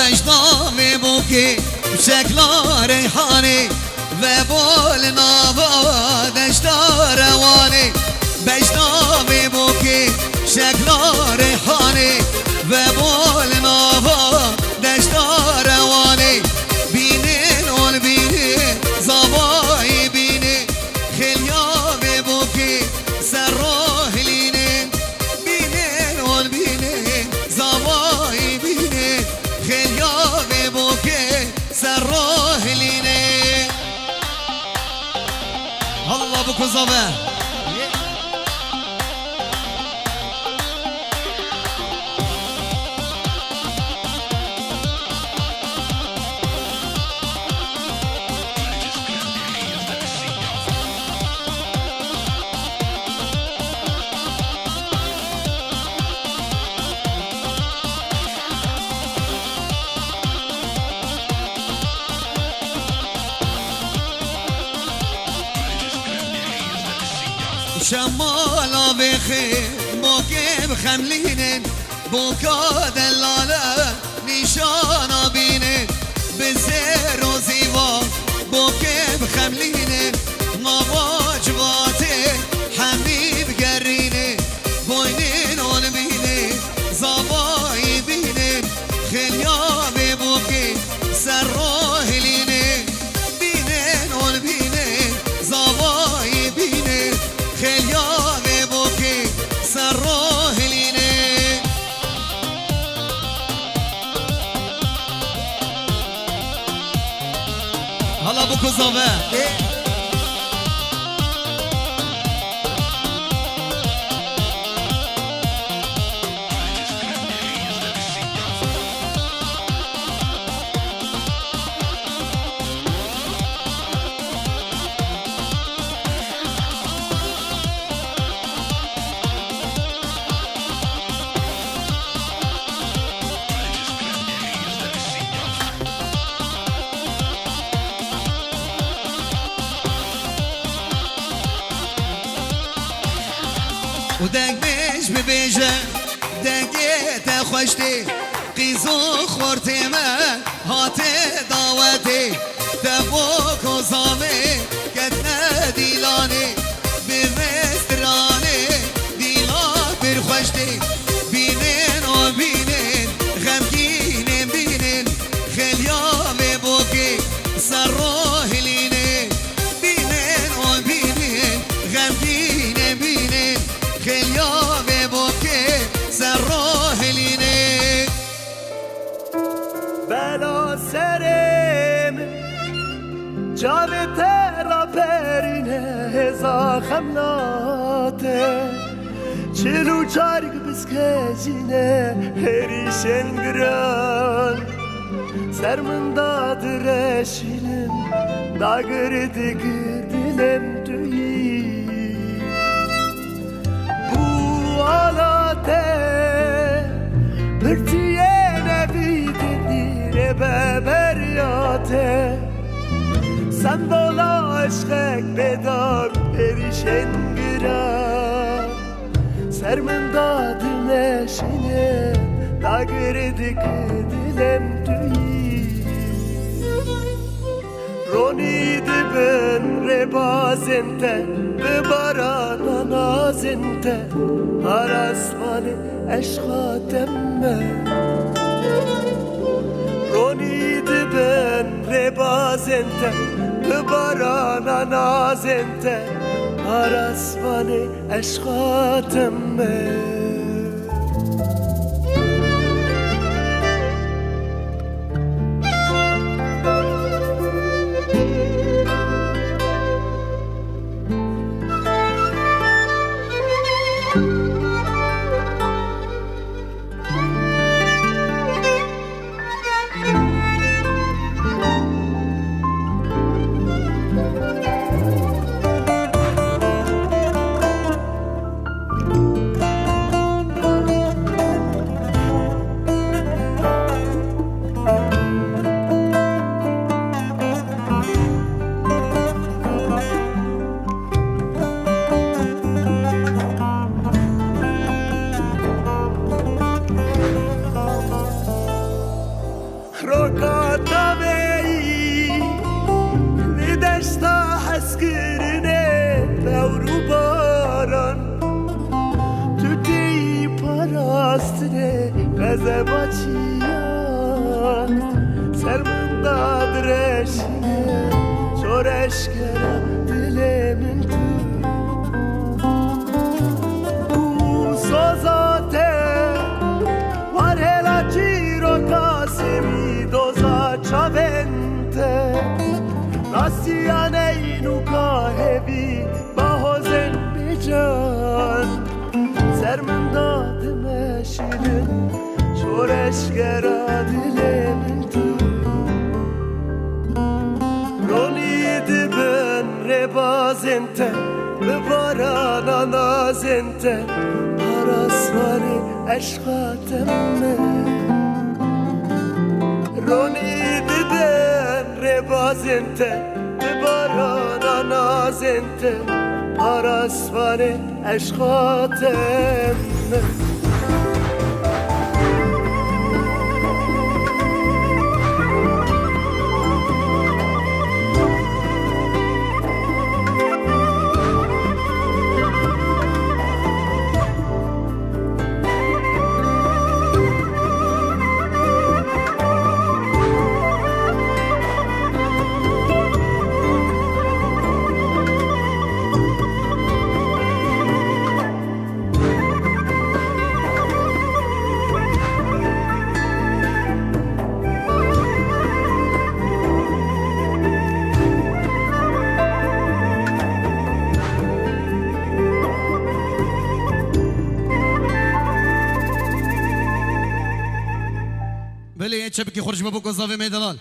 بجنام بوکی شکلا ریحانی و بول نوا دشتا روانی بجنام بوکی شکلا ریحانی و بول نوا دشتا روانی بینین اون بینین زبایی بینین خیلیاب بوکی سر راهلینین بینین اون بینین زبایی بینین خیلیاب بوکی سر راهلینین الله بکو زبه شمالا بخیر موقع بخملینن بوکا دلاله نیشانا بینن به زیر و زیبا بوکع بخملینن مواجباته همی بگرینن بوینن اون بینن زبایی بینن خیلیاب بوکع سر راهلینن بینن اون بینن زبایی بینن خیلیاب بوکی سر راهلینه حالا بکو زابه و دنگش ببیجه دنگیت خوشتی قیزو خورتی من هاتی داوتی دبوک و زامی کتنه دیلانی بیر رسترانی دیلا بیر خوشتی بینین و بینین غمگینین بینین خیلیام بوکی سر راهلینین بینین و بینین غمگینین بینین خیلیاب بوکه سر راهلینه بلا سرم جاوی ترا پرینه هزا خملاته چلو چارگ بسکجینه هریشن گران سرمن دادرشینم داگر دگر دلم تویی پرتیه نبید دیره ببریاته سندالا عشقک بدار پریشن گرم سرمن داد نشینه داگردک دلم تویی رونید بن ربازنته بباران نازنته هر اسمان عشقاتمه رونید بن ربازنته بباران نازنته هر اسمان عشقاتمه تازه باچیان سرمن دادرشینه چورش کرم دل من تو او سوزاته وار هلا جیرو کاسمی دوزا چاونته راستیانه اینو کاهبی با حزن بیجان سرمن دادم شیرین چورش گرا دل من تو رونید بن ربازنته ببارانا نازنته پاراسوانی عشقاتمه رونید بن ربازنته ببارانا نازنته پاراسوانی عشقاتمه بله چه بکی خورش بابو گذاوه میدلال